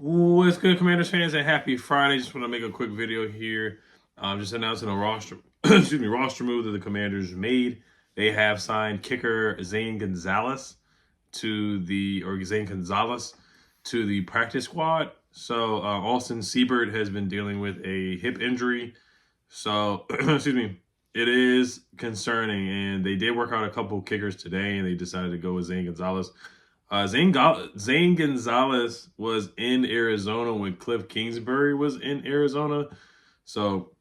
What's good, Commanders fans, and happy Friday. Just want to make a quick video here. Just announcing a roster, excuse me, roster move that the Commanders made. They have signed kicker Zane Gonzalez to the practice squad. So Austin Siebert has been dealing with a hip injury. So excuse me, it is concerning, and they did work out a couple kickers today, and they decided to go with Zane Gonzalez. Zane Gonzalez was in Arizona when Cliff Kingsbury was in Arizona. So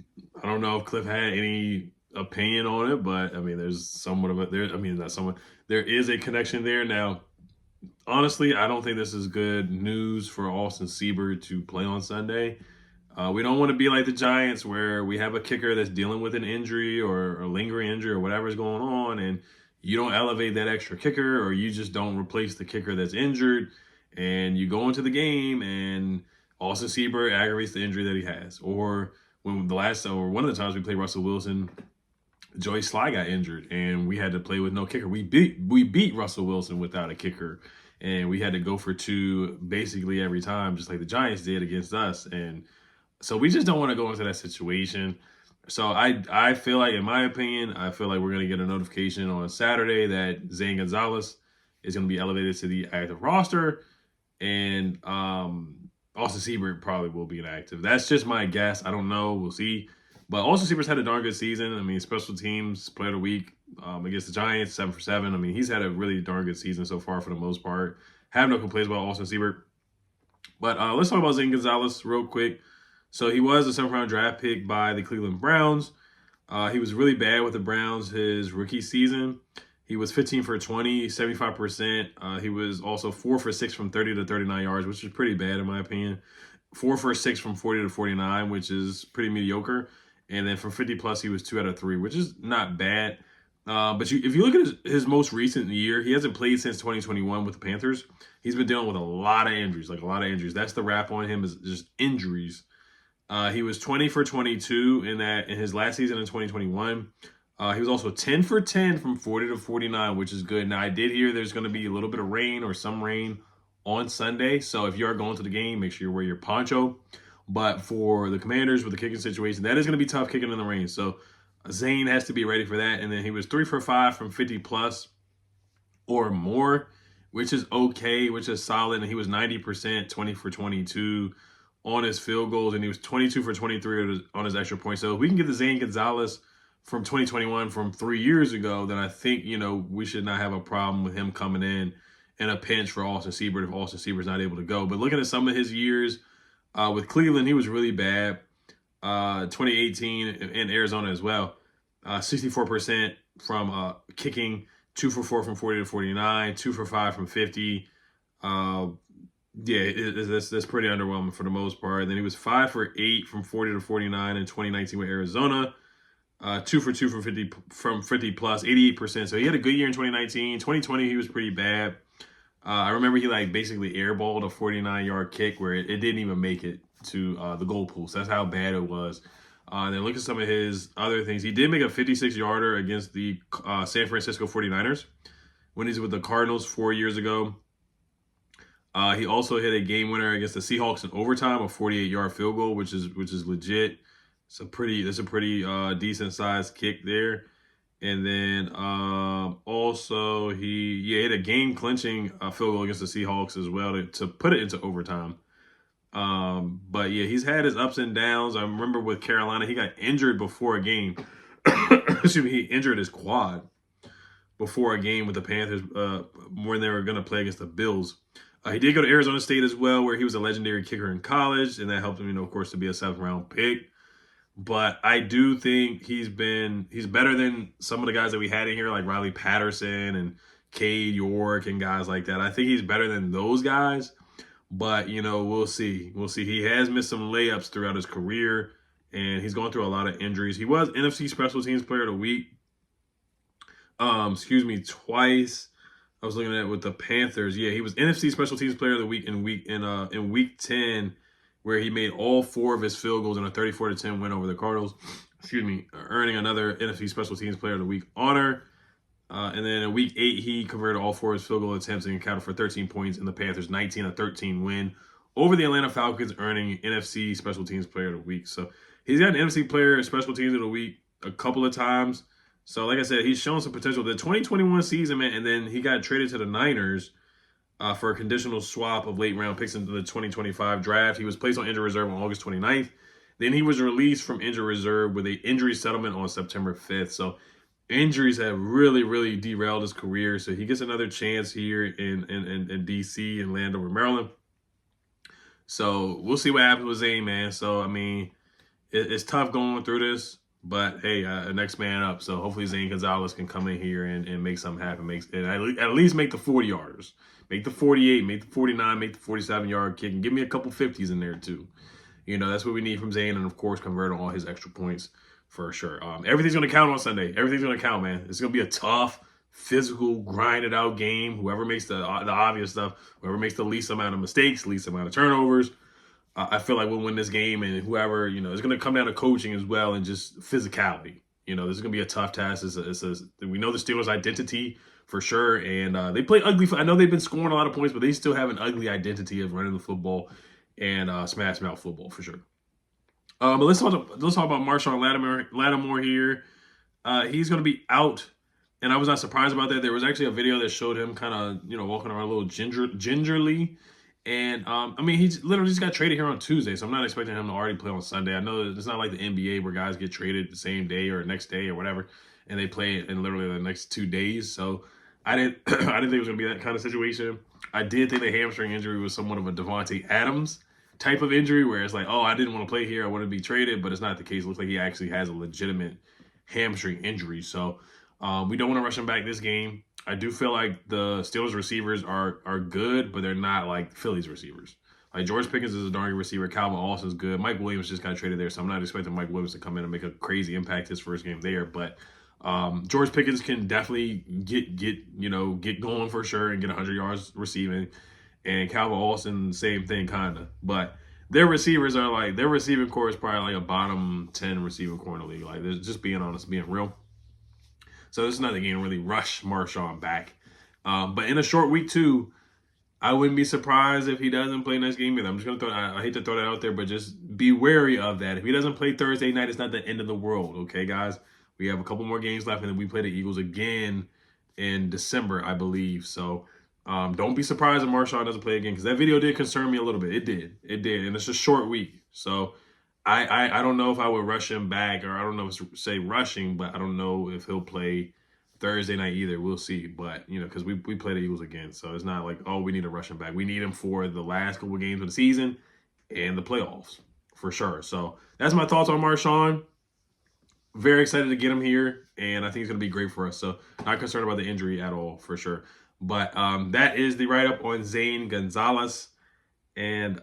I don't know if Cliff had any opinion on it, but I mean, there's somewhat of a there. I mean, not somewhat. There is a connection there. Now, honestly, I don't think this is good news for Austin Siebert to play on Sunday. We don't want to be like the Giants where we have a kicker that's dealing with an injury or a lingering injury or whatever's going on, and you don't elevate that extra kicker, or you just don't replace the kicker that's injured, and you go into the game and Austin Siebert aggravates the injury that he has. Or when one of the times we played Russell Wilson, Joey Sly got injured and we had to play with no kicker. We beat Russell Wilson without a kicker, and we had to go for two basically every time, just like the Giants did against us. And so we just don't want to go into that situation. So I feel like, in my opinion, I feel like we're going to get a notification on Saturday that Zane Gonzalez is going to be elevated to the active roster, and Austin Siebert probably will be inactive. That's just my guess. I don't know. We'll see. But Austin Siebert's had a darn good season. I mean, special teams player of the week against the Giants, 7 for 7. I mean, he's had a really darn good season so far for the most part. Have no complaints about Austin Siebert. But let's talk about Zane Gonzalez real quick. So he was a 7th round draft pick by the Cleveland Browns. He was really bad with the Browns his rookie season. He was 15 for 20, 75%. He was also 4 for 6 from 30 to 39 yards, which is pretty bad in my opinion. 4 for 6 from 40 to 49, which is pretty mediocre. And then from 50 plus, he was 2 out of 3, which is not bad. But if you look at his most recent year, he hasn't played since 2021 with the Panthers. He's been dealing with a lot of injuries, That's the rap on him, is just injuries. He was 20 for 22 in his last season in 2021. He was also 10 for 10 from 40 to 49, which is good. Now, I did hear there's going to be a little bit of rain or some rain on Sunday. So if you are going to the game, make sure you wear your poncho. But for the Commanders with the kicking situation, that is going to be tough kicking in the rain. So Zane has to be ready for that. And then he was 3 for 5 from 50 plus or more, which is okay, which is solid. And he was 90%, 20 for 22 on his field goals, and he was 22 for 23 on his extra point. So if we can get the Zane Gonzalez from 2021, from 3 years ago, then I think, we should not have a problem with him coming in a pinch for Austin Siebert if Austin Siebert's not able to go. But looking at some of his years with Cleveland, he was really bad. 2018 in Arizona as well. 64% from kicking, 2 for 4 from 40 to 49, 2 for 5 from 50. Yeah, that's pretty underwhelming for the most part. Then he was 5 for 8 from 40 to 49 in 2019 with Arizona. 2 for 2 from 50 plus, 88%. So he had a good year in 2019. 2020, he was pretty bad. I remember he basically airballed a 49-yard kick where it didn't even make it to the goal post. That's how bad it was. Then look at some of his other things. He did make a 56-yarder against the San Francisco 49ers when he's with the Cardinals 4 years ago. He also hit a game winner against the Seahawks in overtime, a 48-yard field goal, which is legit. It's a pretty decent sized kick there. And then also he hit a game clinching field goal against the Seahawks as well to put it into overtime. But yeah, he's had his ups and downs. I remember with Carolina, he got injured before a game. Excuse me, he injured his quad before a game with the Panthers when they were going to play against the Bills. He did go to Arizona State as well, where he was a legendary kicker in college, and that helped him, of course, to be a 7th round pick. But I do think he's better than some of the guys that we had in here, like Riley Patterson and Cade York and guys like that. I think he's better than those guys. But, we'll see. We'll see. He has missed some layups throughout his career, and he's gone through a lot of injuries. He was NFC Special Teams Player of the Week, twice. I was looking at it with the Panthers. Yeah, he was NFC Special Teams Player of the Week in week 10, where he made all 4 of his field goals in a 34-10 win over the Cardinals. Earning another NFC Special Teams Player of the Week honor. And then in week 8, he converted all 4 of his field goal attempts and accounted for 13 points in the Panthers' 19-13 win over the Atlanta Falcons, earning NFC Special Teams Player of the Week. So he's got an NFC Player Special Teams of the Week a couple of times. So like I said, he's shown some potential. The 2021 season, man, and then he got traded to the Niners for a conditional swap of late round picks into the 2025 draft. He was placed on injury reserve on August 29th. Then he was released from injury reserve with an injury settlement on September 5th. So injuries have really, really derailed his career. So he gets another chance here in D.C. and Landover, Maryland. So we'll see what happens with Zane, man. So, I mean, it's tough going through this. But, hey, next man up. So hopefully Zane Gonzalez can come in here and make something happen. And at least make the 40-yarders. Make the 48, make the 49, make the 47-yard kick. And give me a couple 50s in there, too. You know, that's what we need from Zane. And, of course, convert on all his extra points for sure. Everything's going to count on Sunday. Everything's going to count, man. It's going to be a tough, physical, grinded out game. Whoever makes the obvious stuff, whoever makes the least amount of mistakes, least amount of turnovers, I feel like we'll win this game. And whoever, you know, it's going to come down to coaching as well and just physicality. You know, this is going to be a tough task. We know the Steelers' identity for sure. And they play ugly. I know they've been scoring a lot of points, but they still have an ugly identity of running the football and smash mouth football for sure. But let's talk about Marshon Lattimore here. He's going to be out. And I was not surprised about that. There was actually a video that showed him kind of, you know, walking around a little gingerly. And, I mean, he's literally just got traded here on Tuesday, so I'm not expecting him to already play on Sunday. I know it's not like the NBA where guys get traded the same day or next day or whatever, and they play in literally the next 2 days. So I didn't I didn't think it was going to be that kind of situation. I did think the hamstring injury was somewhat of a Devontae Adams type of injury where it's like, oh, I didn't want to play here. I want to be traded, but it's not the case. It looks like he actually has a legitimate hamstring injury. So we don't want to rush him back this game. I do feel like the Steelers receivers are good, but they're not like Philly's receivers. Like George Pickens is a darn good receiver. Calvin Austin's good. Mike Williams just got traded there, so I'm not expecting Mike Williams to come in and make a crazy impact his first game there. But George Pickens can definitely get going for sure and get 100 yards receiving. And Calvin Austin, same thing, kind of. But their receivers are like, their receiving core is probably like a bottom 10 receiving core in the league. Like, just being honest, being real. So this is not the game to really rush Marshon back. But in a short week, too, I wouldn't be surprised if he doesn't play next game either. I'm just going to I hate to throw that out there, but just be wary of that. If he doesn't play Thursday night, it's not the end of the world, okay, guys? We have a couple more games left, and then we play the Eagles again in December, I believe. So don't be surprised if Marshon doesn't play again, because that video did concern me a little bit. It did, and it's a short week. So I don't know if I would rush him back, or I don't know if it's say rushing, but I don't know if he'll play Thursday night either. We'll see. But, you know, because we play the Eagles again. So it's not like, oh, we need to rush him back. We need him for the last couple of games of the season and the playoffs for sure. So that's my thoughts on Marshon. Very excited to get him here, and I think he's going to be great for us. So not concerned about the injury at all for sure. But that is the write-up on Zane Gonzalez. And,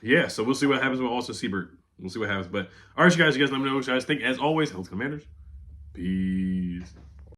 yeah, so we'll see what happens with Austin Seibert. We'll see what happens. But, all right, you guys let me know what you guys think. As always, Health Commanders. Peace.